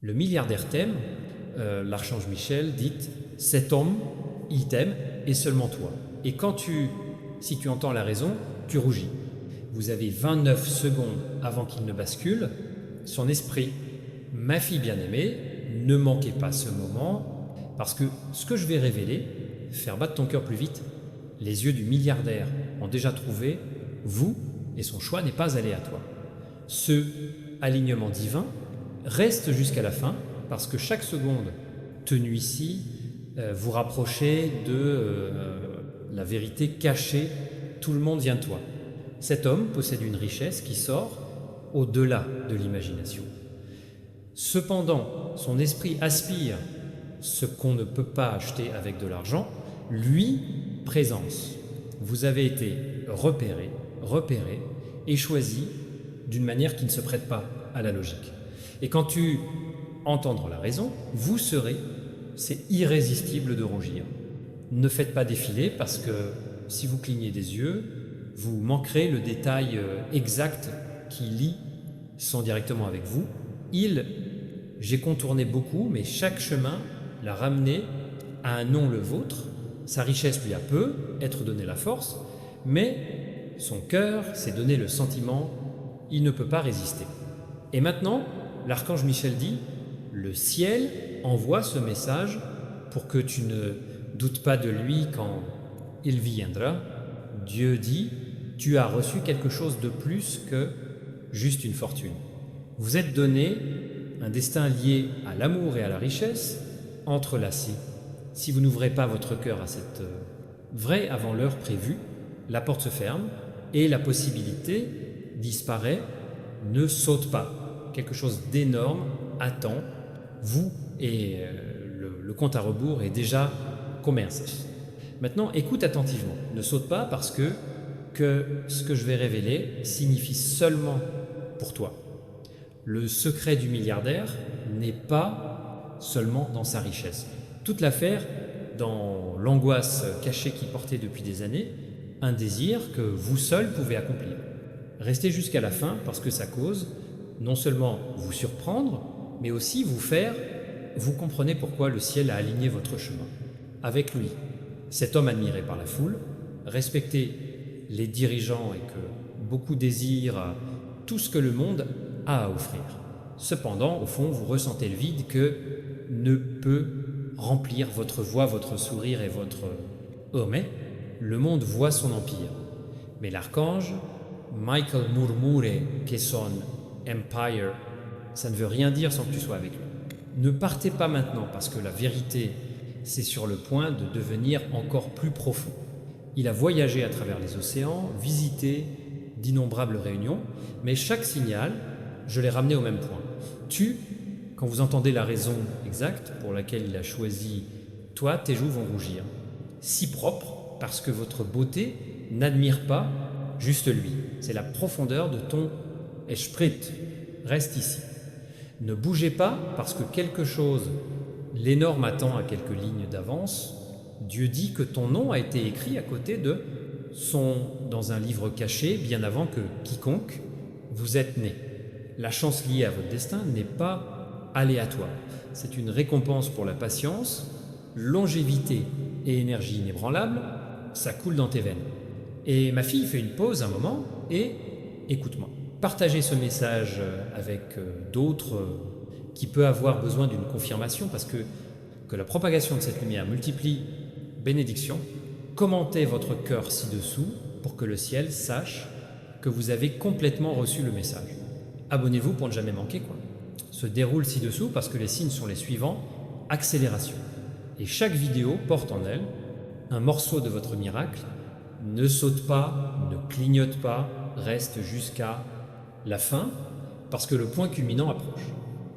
Le milliardaire t'aime, l'archange Michel dit « cet homme, il t'aime et seulement toi ». Et si tu entends la raison, tu rougis. Vous avez 29 secondes avant qu'il ne bascule, son esprit « ma fille bien-aimée, ne manquez pas ce moment, parce que ce que je vais révéler, faire battre ton cœur plus vite, les yeux du milliardaire ont déjà trouvé vous et son choix n'est pas aléatoire. Ce alignement divin reste jusqu'à la fin parce que chaque seconde tenue ici vous rapprochez de la vérité cachée. Tout le monde vient de toi. Cet homme possède une richesse qui sort au-delà de l'imagination. Cependant, son esprit aspire ce qu'on ne peut pas acheter avec de l'argent, lui, présence. Vous avez été repéré et choisi d'une manière qui ne se prête pas à la logique. Et quand tu entendras la raison, vous serez, c'est irrésistible de rougir. Ne faites pas défiler parce que si vous clignez des yeux, vous manquerez le détail exact qui lie sont directement avec vous. J'ai contourné beaucoup, mais chaque chemin l'a ramené à un nom le vôtre. Sa richesse lui a peu, être donné la force, mais son cœur s'est donné le sentiment, il ne peut pas résister. Et maintenant, l'archange Michel dit, le ciel envoie ce message pour que tu ne doutes pas de lui quand il viendra. Dieu dit, tu as reçu quelque chose de plus que juste une fortune. Vous êtes donné un destin lié à l'amour et à la richesse, entrelacés. Si vous n'ouvrez pas votre cœur à cette vraie avant l'heure prévue, la porte se ferme et la possibilité disparaît. Ne saute pas. Quelque chose d'énorme attend vous et le compte à rebours est déjà commencé. Maintenant, écoute attentivement. Ne saute pas parce que ce que je vais révéler signifie seulement pour toi. Le secret du milliardaire n'est pas seulement dans sa richesse. Toute l'affaire, dans l'angoisse cachée qu'il portait depuis des années, un désir que vous seul pouvez accomplir. Restez jusqu'à la fin parce que sa cause, non seulement vous surprendre, mais aussi vous comprenez pourquoi le ciel a aligné votre chemin. Avec lui, cet homme admiré par la foule, respectez les dirigeants et que beaucoup désirent tout ce que le monde a à offrir. Cependant, au fond, vous ressentez le vide que ne peut remplir votre voix, votre sourire et votre « oh mais ». Le monde voit son empire. Mais l'archange, Michael murmure que son empire, ça ne veut rien dire sans que tu sois avec lui. Ne partez pas maintenant parce que la vérité, c'est sur le point de devenir encore plus profond. Il a voyagé à travers les océans, visité d'innombrables réunions, mais chaque signal, je l'ai ramené au même point. Quand vous entendez la raison exacte pour laquelle il a choisi, toi, tes joues vont rougir. Si propre, parce que votre beauté n'admire pas juste lui. C'est la profondeur de ton esprit. Reste ici. Ne bougez pas parce que quelque chose, l'énorme attend à quelques lignes d'avance. Dieu dit que ton nom a été écrit à côté de dans un livre caché bien avant que quiconque vous êtes né. La chance liée à votre destin n'est pas aléatoire. C'est une récompense pour la patience, longévité et énergie inébranlable. Ça coule dans tes veines. Et ma fille fait une pause un moment et écoute-moi. Partagez ce message avec d'autres qui peuvent avoir besoin d'une confirmation parce que la propagation de cette lumière multiplie bénédiction. Commentez votre cœur ci-dessous pour que le ciel sache que vous avez complètement reçu le message. Abonnez-vous pour ne jamais manquer, Se déroule ci-dessous parce que les signes sont les suivants. Accélération. Et chaque vidéo porte en elle un morceau de votre miracle. Ne saute pas, ne clignote pas, reste jusqu'à la fin parce que le point culminant approche.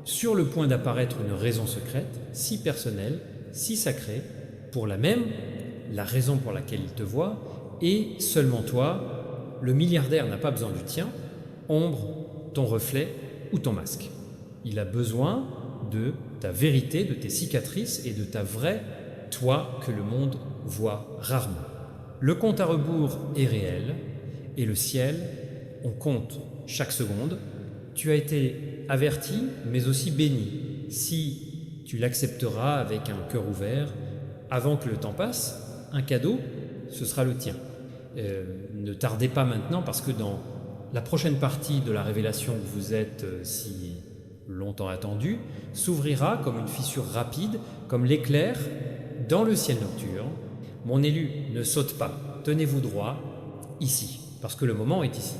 Sur le point d'apparaître une raison secrète, si personnelle, si sacrée, pour la raison pour laquelle il te voit, et seulement toi, le milliardaire n'a pas besoin du tien, ombre, ton reflet ou ton masque. Il a besoin de ta vérité, de tes cicatrices et de ta vraie toi que le monde voit rarement. Le compte à rebours est réel et le ciel, on compte chaque seconde. Tu as été averti mais aussi béni. si tu l'accepteras avec un cœur ouvert, avant que le temps passe, un cadeau, ce sera le tien. Ne tardez pas maintenant parce que dans la prochaine partie de la révélation que vous êtes si longtemps attendue, s'ouvrira comme une fissure rapide, comme l'éclair dans le ciel nocturne. Mon élu, ne saute pas, tenez-vous droit, ici, parce que le moment est ici.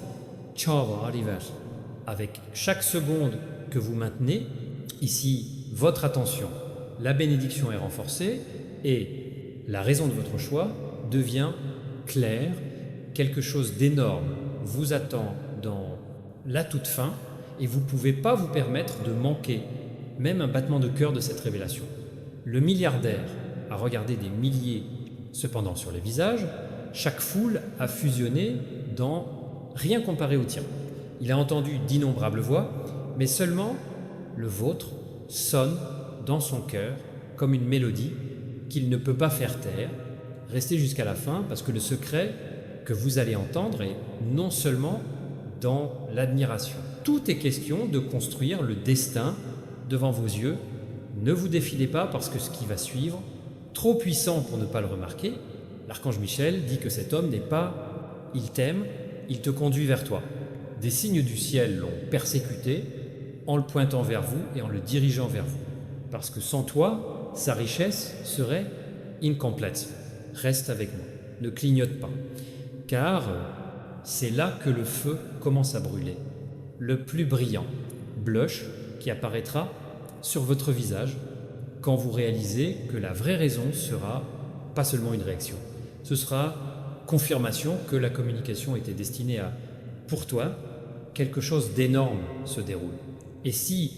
Ciao, arriver. Avec chaque seconde que vous maintenez, ici, votre attention, la bénédiction est renforcée et la raison de votre choix devient claire. Quelque chose d'énorme vous attend dans la toute fin et vous ne pouvez pas vous permettre de manquer même un battement de cœur de cette révélation. Le milliardaire a regardé des milliers cependant sur les visages, chaque foule a fusionné dans rien comparé au tien. Il a entendu d'innombrables voix, mais seulement le vôtre sonne dans son cœur comme une mélodie qu'il ne peut pas faire taire. Restez jusqu'à la fin parce que le secret que vous allez entendre est non seulement dans l'admiration. Tout est question de construire le destin devant vos yeux. Ne vous défilez pas parce que ce qui va suivre, trop puissant pour ne pas le remarquer, l'archange Michel dit que cet homme n'est pas « il t'aime, il te conduit vers toi ». Des signes du ciel l'ont persécuté en le pointant vers vous et en le dirigeant vers vous. Parce que sans toi, sa richesse serait incomplète. Reste avec moi, ne clignote pas. Car c'est là que le feu commence à brûler. Le plus brillant, blush, qui apparaîtra sur votre visage quand vous réalisez que la vraie raison sera pas seulement une réaction. Ce sera confirmation que la communication était destinée à, pour toi, quelque chose d'énorme se déroule. Et si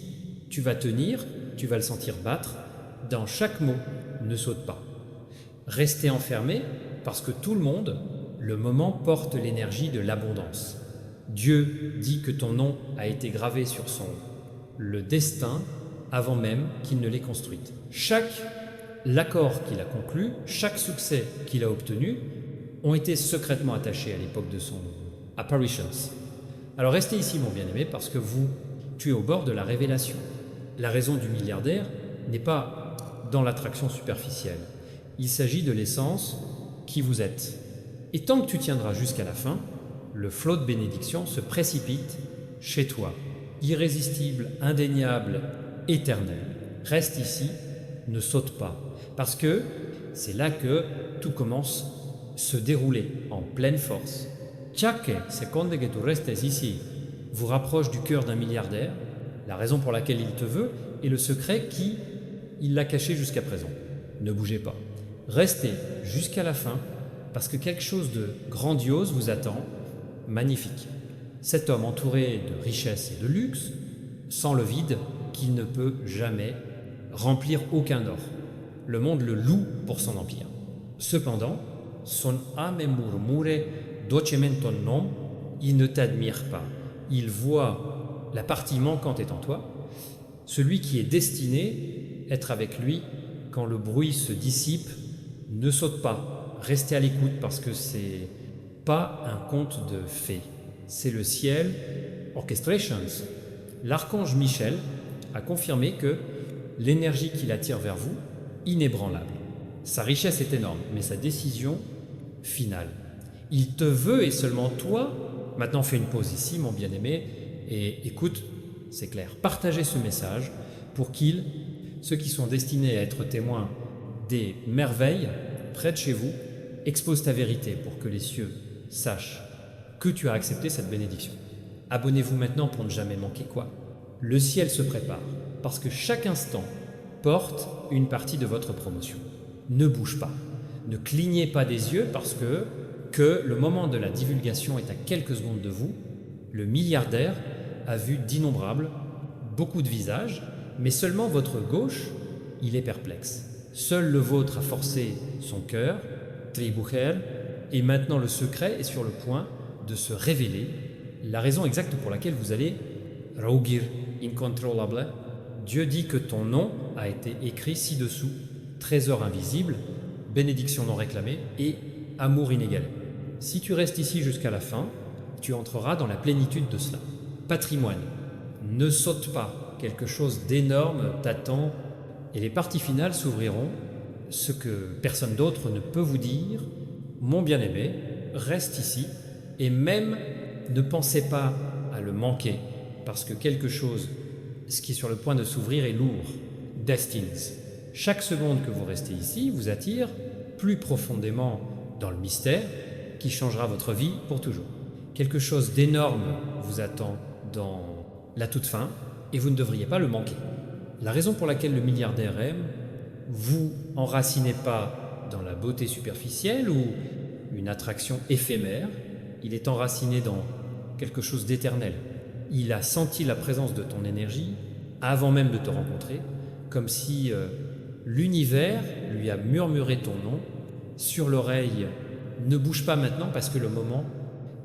tu vas tenir, tu vas le sentir battre, dans chaque mot, ne saute pas. Restez enfermé parce que tout le monde, le moment porte l'énergie de l'abondance. Dieu dit que ton nom a été gravé sur le destin avant même qu'il ne l'ait construite. Chaque l'accord qu'il a conclu, chaque succès qu'il a obtenu ont été secrètement attachés à l'époque de son apparitions. Alors restez ici mon bien-aimé parce que tu es au bord de la révélation. La raison du milliardaire n'est pas dans l'attraction superficielle. Il s'agit de l'essence qui vous êtes. Et tant que tu tiendras jusqu'à la fin, le flot de bénédiction se précipite chez toi. Irrésistible, indéniable, éternel. Reste ici, ne saute pas. Parce que c'est là que tout commence à se dérouler en pleine force. Chaque seconde que tu restes ici vous rapproche du cœur d'un milliardaire, la raison pour laquelle il te veut et le secret qu'il l'a caché jusqu'à présent. Ne bougez pas. Restez jusqu'à la fin parce que quelque chose de grandiose vous attend, magnifique. Cet homme entouré de richesse et de luxe sent le vide qu'il ne peut jamais remplir aucun or. Le monde le loue pour son empire. Cependant, son âme murmure dolcemente ton nom, il ne t'admire pas. Il voit la partie manquante est en toi, celui qui est destiné à être avec lui quand le bruit se dissipe. Ne saute pas, restez à l'écoute parce que c'est pas un conte de fées, c'est le ciel orchestrations. L'archange Michel a confirmé que l'énergie qui l'attire vers vous, inébranlable. Sa richesse est énorme, mais sa décision finale. Il te veut et seulement toi. Maintenant fais une pause ici mon bien-aimé et écoute, c'est clair. Partagez ce message pour ceux qui sont destinés à être témoins des merveilles près de chez vous, expose ta vérité pour que les cieux sachent que tu as accepté cette bénédiction. Abonnez-vous maintenant pour ne jamais manquer quoi. Le ciel se prépare parce que chaque instant porte une partie de votre promotion. Ne bouge pas, ne clignez pas des yeux parce que le moment de la divulgation est à quelques secondes de vous. Le milliardaire a vu d'innombrables, beaucoup de visages, mais seulement votre gauche, il est perplexe. Seul le vôtre a forcé son cœur, Tribucher, et maintenant le secret est sur le point de se révéler, la raison exacte pour laquelle vous allez Raugir incontrôlable. Dieu dit que ton nom a été écrit ci-dessous, trésor invisible, bénédiction non réclamée et amour inégalé. Si tu restes ici jusqu'à la fin, tu entreras dans la plénitude de cela. Patrimoine, ne saute pas, quelque chose d'énorme t'attend et les parties finales s'ouvriront. Ce que personne d'autre ne peut vous dire, mon bien-aimé, reste ici et même ne pensez pas à le manquer parce que quelque chose, ce qui est sur le point de s'ouvrir est lourd. Destines. Chaque seconde que vous restez ici vous attire plus profondément dans le mystère qui changera votre vie pour toujours. Quelque chose d'énorme vous attend dans la toute fin et vous ne devriez pas le manquer. La raison pour laquelle le milliardaire aime, vous enracinez pas dans la beauté superficielle ou une attraction éphémère, il est enraciné dans quelque chose d'éternel. Il a senti la présence de ton énergie avant même de te rencontrer, comme si l'univers lui a murmuré ton nom sur l'oreille. Ne bouge pas maintenant parce que le moment,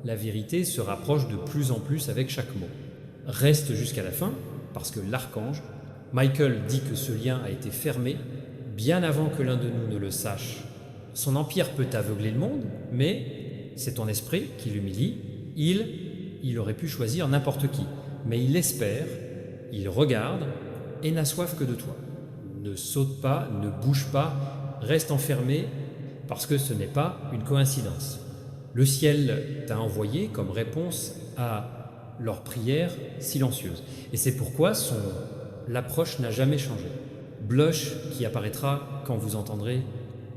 la vérité se rapproche de plus en plus avec chaque mot. Reste jusqu'à la fin parce que l'archange, Michael, dit que ce lien a été fermé bien avant que l'un de nous ne le sache. Son empire peut aveugler le monde, mais c'est ton esprit qui l'humilie. Il aurait pu choisir n'importe qui, mais il espère, il regarde et n'a soif que de toi. Ne saute pas, ne bouge pas, reste enfermé parce que ce n'est pas une coïncidence. Le ciel t'a envoyé comme réponse à leur prière silencieuse. Et c'est pourquoi l'approche n'a jamais changé. Blush qui apparaîtra quand vous entendrez,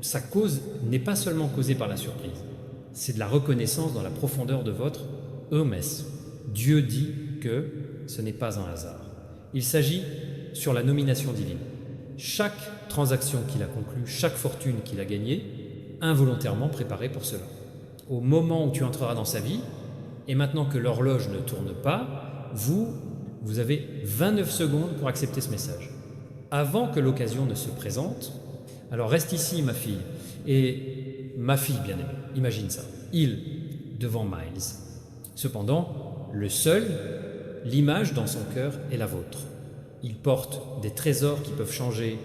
sa cause n'est pas seulement causée par la surprise, c'est de la reconnaissance dans la profondeur de votre Hermès. Dieu dit que ce n'est pas un hasard. Il s'agit sur la nomination divine. Chaque transaction qu'il a conclue, chaque fortune qu'il a gagnée, involontairement préparée pour cela. Au moment où tu entreras dans sa vie, et maintenant que l'horloge ne tourne pas, vous avez 29 secondes pour accepter ce message. Avant que l'occasion ne se présente, alors reste ici ma fille, et ma fille bien-aimée, imagine ça, il devant Miles. Cependant, le seul, l'image dans son cœur est la vôtre. Il porte des trésors qui peuvent changer.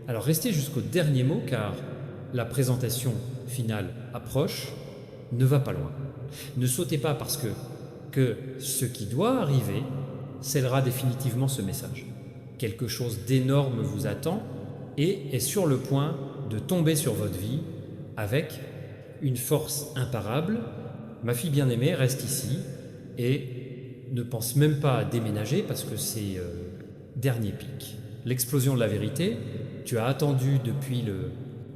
Alors restez jusqu'au dernier mot car la présentation finale approche, ne va pas loin. Ne sautez pas parce que ce qui doit arriver scellera définitivement ce message. Quelque chose d'énorme vous attend et est sur le point de tomber sur votre vie avec une force imparable. Ma fille bien-aimée reste ici et ne pense même pas à déménager parce que c'est dernier pic. L'explosion de la vérité, tu as attendu depuis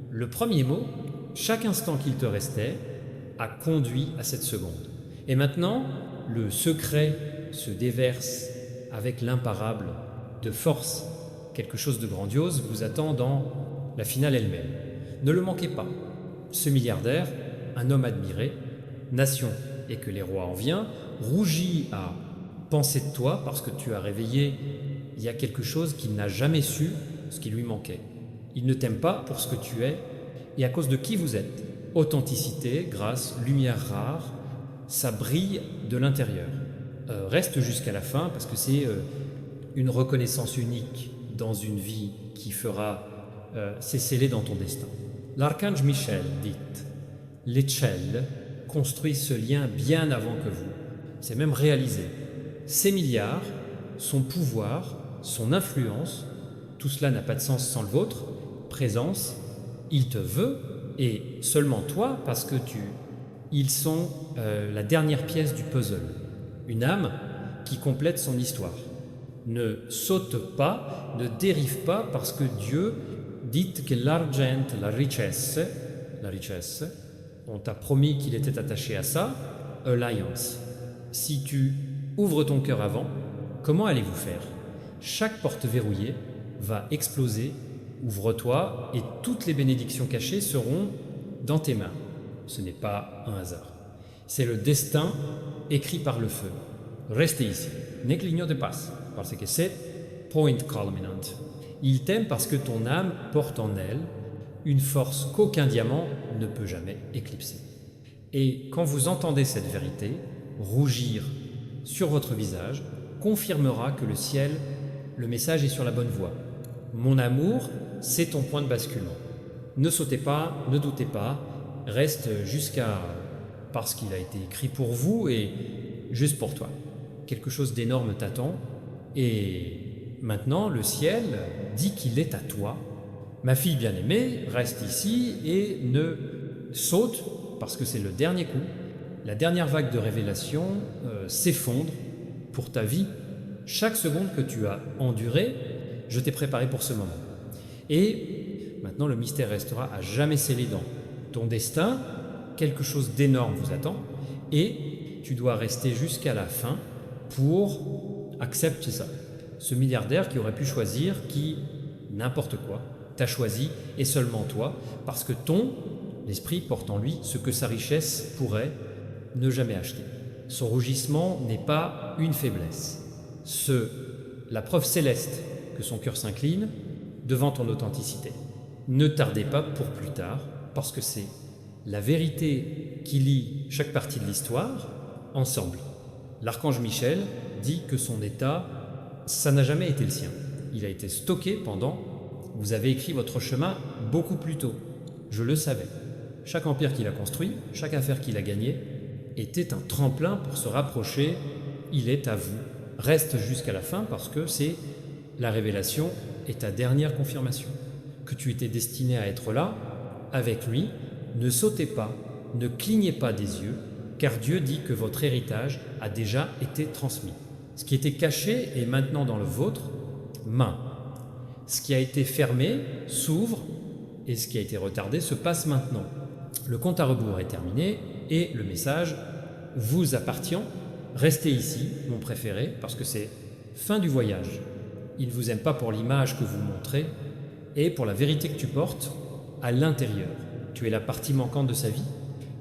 le premier mot, chaque instant qu'il te restait a conduit à cette seconde. Et maintenant, le secret se déverse avec l'imparable de force. Quelque chose de grandiose vous attend dans la finale elle-même. Ne le manquez pas. Ce milliardaire, un homme admiré, nation et que les rois en viennent, rougit à penser de toi parce que tu as réveillé il y a quelque chose qu'il n'a jamais su, ce qui lui manquait. Il ne t'aime pas pour ce que tu es et à cause de qui vous êtes. Authenticité, grâce, lumière rare, ça brille de l'intérieur. Reste jusqu'à la fin parce que c'est une reconnaissance unique dans une vie qui fera c'est scellé dans ton destin. L'archange Michel dit « L'échelle construit ce lien bien avant que vous. C'est même réalisé. Ces milliards, son pouvoir, son influence, tout cela n'a pas de sens sans le vôtre, présence, il te veut, et seulement toi, parce que ils sont la dernière pièce du puzzle. Une âme qui complète son histoire. Ne saute pas, ne dérive pas, parce que Dieu dit que l'argent, la richesse, on t'a promis qu'il était attaché à ça, alliance. Si tu ouvres ton cœur avant, comment allez-vous faire? Chaque porte verrouillée va exploser, ouvre-toi et toutes les bénédictions cachées seront dans tes mains. Ce n'est pas un hasard. C'est le destin écrit par le feu. Restez ici, ne clignotez pas, parce que c'est point culminant. Il t'aime parce que ton âme porte en elle une force qu'aucun diamant ne peut jamais éclipser. Et quand vous entendez cette vérité, rougir sur votre visage confirmera que le ciel, le message est sur la bonne voie. Mon amour, c'est ton point de basculement. Ne sautez pas, ne doutez pas, reste jusqu'à parce qu'il a été écrit pour vous et juste pour toi. Quelque chose d'énorme t'attend et maintenant, le ciel dit qu'il est à toi. Ma fille bien-aimée, reste ici et ne saute, parce que c'est le dernier coup. La dernière vague de révélation s'effondre pour ta vie. Chaque seconde que tu as endurée, je t'ai préparé pour ce moment. Et maintenant, le mystère restera à jamais scellé dans ton destin. Quelque chose d'énorme vous attend et tu dois rester jusqu'à la fin pour accepter ça. Ce milliardaire qui aurait pu choisir qui, n'importe quoi, t'a choisi et seulement toi, parce que l'esprit porte en lui ce que sa richesse pourrait ne jamais acheter. Son rougissement n'est pas une faiblesse. La preuve céleste que son cœur s'incline devant ton authenticité. Ne tardez pas pour plus tard, parce que c'est la vérité qui lie chaque partie de l'histoire ensemble. L'archange Michel dit que son état, ça n'a jamais été le sien. Il a été stocké pendant... Vous avez écrit votre chemin beaucoup plus tôt. Je le savais. Chaque empire qu'il a construit, chaque affaire qu'il a gagnée, était un tremplin pour se rapprocher. Il est à vous. Reste jusqu'à la fin parce que c'est la révélation et ta dernière confirmation. Que tu étais destiné à être là, avec lui. Ne sautez pas, ne clignez pas des yeux, car Dieu dit que votre héritage a déjà été transmis. Ce qui était caché est maintenant dans le vôtre, main. Ce qui a été fermé s'ouvre et ce qui a été retardé se passe maintenant. Le compte à rebours est terminé et le message vous appartient. Restez ici, mon préféré, parce que c'est fin du voyage. Il ne vous aime pas pour l'image que vous montrez et pour la vérité que tu portes à l'intérieur. Tu es la partie manquante de sa vie.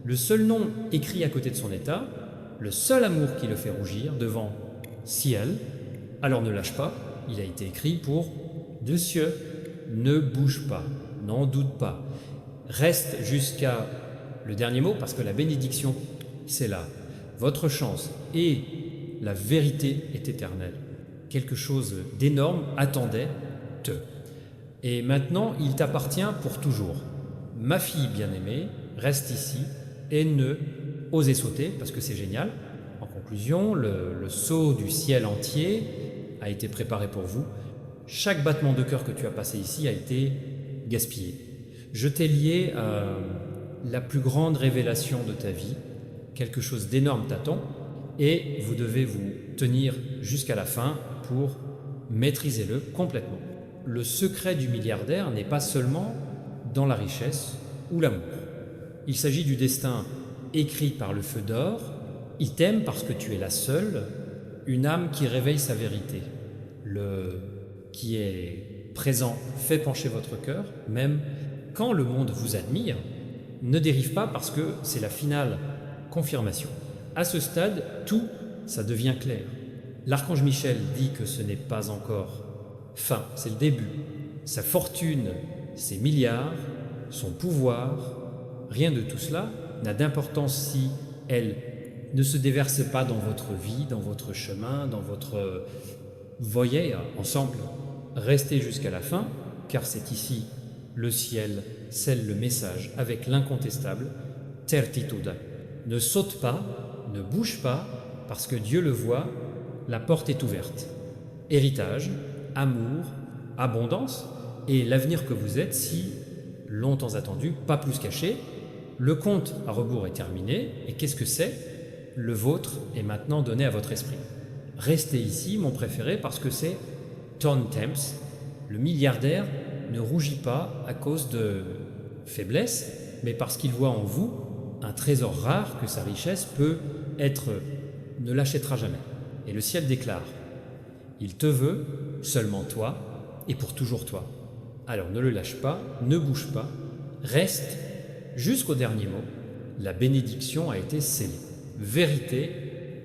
Le seul nom écrit à côté de son état, le seul amour qui le fait rougir devant ciel, alors ne lâche pas, il a été écrit pour deux cieux. Ne bouge pas, n'en doute pas. Reste jusqu'à le dernier mot parce que la bénédiction, c'est là. Votre chance et la vérité est éternelle. Quelque chose d'énorme attendait te. Et maintenant, il t'appartient pour toujours. Ma fille bien-aimée, reste ici et ne osez sauter parce que c'est génial. En conclusion, le saut du ciel entier a été préparé pour vous. Chaque battement de cœur que tu as passé ici a été gaspillé. Je t'ai lié à la plus grande révélation de ta vie. Quelque chose d'énorme t'attend et vous devez vous tenir jusqu'à la fin pour maîtriser-le complètement. Le secret du milliardaire n'est pas seulement dans la richesse ou l'amour. Il s'agit du destin écrit par le feu d'or. Il t'aime parce que tu es la seule, une âme qui réveille sa vérité. Le qui est présent fait pencher votre cœur, même quand le monde vous admire. Ne dérive pas parce que c'est la finale confirmation. À ce stade, tout, ça devient clair. L'archange Michel dit que ce n'est pas encore fin, c'est le début. Sa fortune, ses milliards, son pouvoir, rien de tout cela n'a d'importance si elle ne se déverse pas dans votre vie, dans votre chemin, dans votre voyez ensemble. Restez jusqu'à la fin, car c'est ici le ciel scelle le message avec l'incontestable certitude. Ne saute pas, ne bouge pas, parce que Dieu le voit, la porte est ouverte. Héritage, amour, abondance et l'avenir que vous êtes si longtemps attendu, pas plus caché. Le compte à rebours est terminé et qu'est-ce que c'est? Le vôtre est maintenant donné à votre esprit. Restez ici, mon préféré, parce que c'est Tom Temps. Le milliardaire ne rougit pas à cause de faiblesse, mais parce qu'il voit en vous un trésor rare que sa richesse peut être, ne l'achètera jamais. Et le ciel déclare, il te veut, seulement toi, et pour toujours toi. Alors ne le lâche pas, ne bouge pas, reste jusqu'au dernier mot. La bénédiction a été scellée. Vérité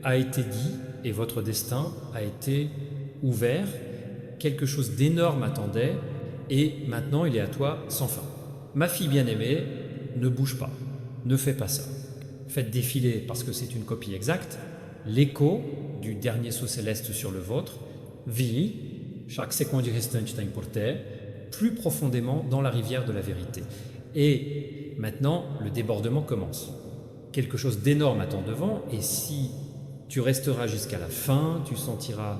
a été dit et votre destin a été ouvert. Quelque chose d'énorme attendait et maintenant il est à toi sans fin. Ma fille bien-aimée, ne bouge pas, ne fais pas ça. Faites défiler, parce que c'est une copie exacte, l'écho du dernier saut céleste sur le vôtre. Vis, chaque seconde restante t'importe, plus profondément dans la rivière de la vérité. Et maintenant, le débordement commence. Quelque chose d'énorme attend devant, et si tu resteras jusqu'à la fin, tu sentiras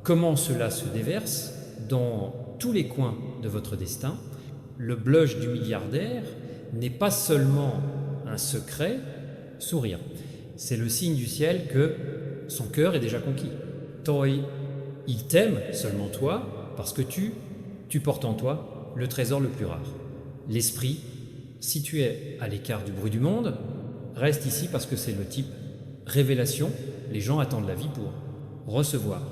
comment cela se déverse, dans tous les coins de votre destin. Le blush du milliardaire n'est pas seulement un secret sourire. C'est le signe du ciel que son cœur est déjà conquis. Toi, il t'aime seulement toi parce que tu portes en toi le trésor le plus rare. L'esprit, si tu es à l'écart du bruit du monde, reste ici parce que c'est le type révélation. Les gens attendent la vie pour recevoir.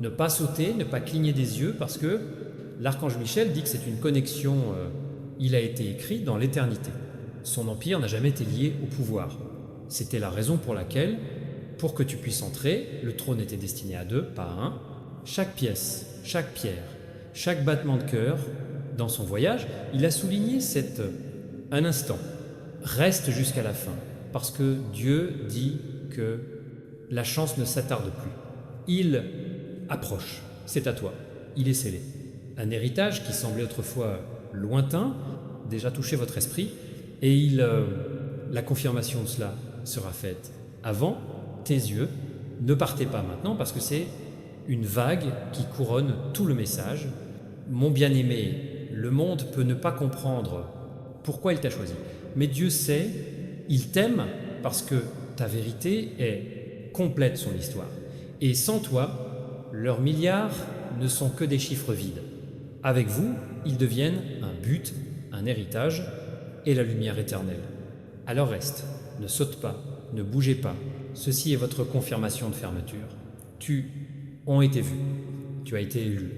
Ne pas sauter, ne pas cligner des yeux parce que l'archange Michel dit que c'est une connexion, il a été écrit dans l'éternité. Son empire n'a jamais été lié au pouvoir. C'était la raison pour laquelle, pour que tu puisses entrer, le trône était destiné à 2, pas à 1. Chaque pièce, chaque pierre, chaque battement de cœur, dans son voyage, il a souligné un instant, reste jusqu'à la fin, parce que Dieu dit que la chance ne s'attarde plus. Il approche, c'est à toi, il est scellé. Un héritage qui semblait autrefois lointain, déjà touché votre esprit, et la confirmation de cela sera faite avant tes yeux. Ne partez pas maintenant parce que c'est une vague qui couronne tout le message. Mon bien-aimé, le monde peut ne pas comprendre pourquoi il t'a choisi, mais Dieu sait, il t'aime parce que ta vérité complète son histoire. Et sans toi, leurs milliards ne sont que des chiffres vides. Avec vous, ils deviennent un but, un héritage et la lumière éternelle. Alors reste, ne saute pas, ne bougez pas. Ceci est votre confirmation de fermeture. Tu as été vu, tu as été élu,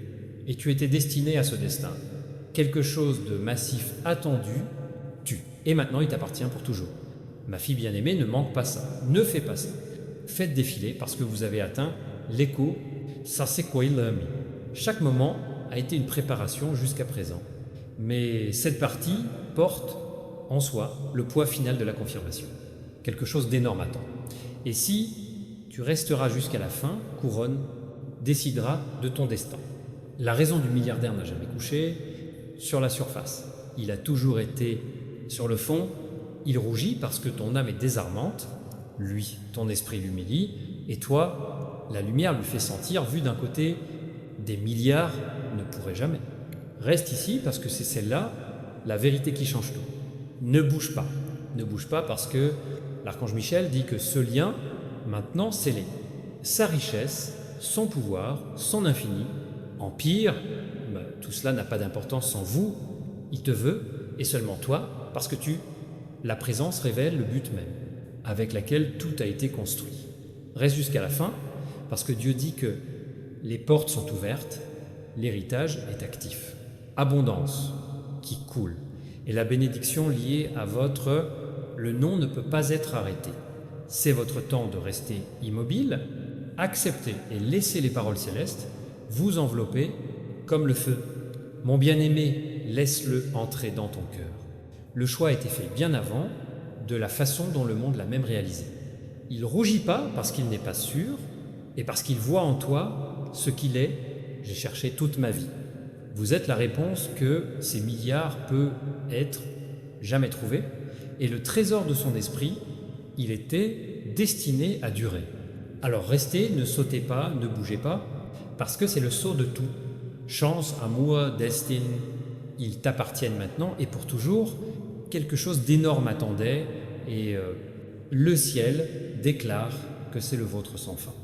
et tu étais destiné à ce destin. Quelque chose de massif attendu, et maintenant il t'appartient pour toujours. Ma fille bien-aimée, ne manque pas ça, ne fais pas ça. Faites défiler parce que vous avez atteint l'écho, ça c'est quoi il a mis. Chaque moment a été une préparation jusqu'à présent. Mais cette partie porte en soi le poids final de la confirmation. Quelque chose d'énorme attend. Et si tu resteras jusqu'à la fin, couronne décidera de ton destin. La raison du milliardaire n'a jamais couché sur la surface. Il a toujours été sur le fond. Il rougit parce que ton âme est désarmante. Lui, ton esprit l'humilie. Et toi, la lumière lui fait sentir, vu d'un côté, des milliards ne pourraient jamais. Reste ici parce que c'est celle-là, la vérité qui change tout. Ne bouge pas. Ne bouge pas parce que l'archange Michel dit que ce lien, maintenant, scellé. Sa richesse, son pouvoir, son infini, empire, tout cela n'a pas d'importance sans vous. Il te veut, et seulement toi, parce que la présence révèle le but même, avec laquelle tout a été construit. Reste jusqu'à la fin, parce que Dieu dit que les portes sont ouvertes, l'héritage est actif. Abondance qui coule, et la bénédiction liée à le nom ne peut pas être arrêté. C'est votre temps de rester immobile, accepter et laisser les paroles célestes vous envelopper comme le feu. Mon bien-aimé, laisse-le entrer dans ton cœur. Le choix a été fait bien avant de la façon dont le monde l'a même réalisé. Il rougit pas parce qu'il n'est pas sûr et parce qu'il voit en toi ce qu'il est. J'ai cherché toute ma vie. Vous êtes la réponse que ces milliards peuvent être jamais trouvés. Et le trésor de son esprit, il était destiné à durer. Alors restez, ne sautez pas, ne bougez pas, parce que c'est le sceau de tout. Chance, amour, destin, ils t'appartiennent maintenant et pour toujours. Quelque chose d'énorme attendait et le ciel déclare que c'est le vôtre sans fin.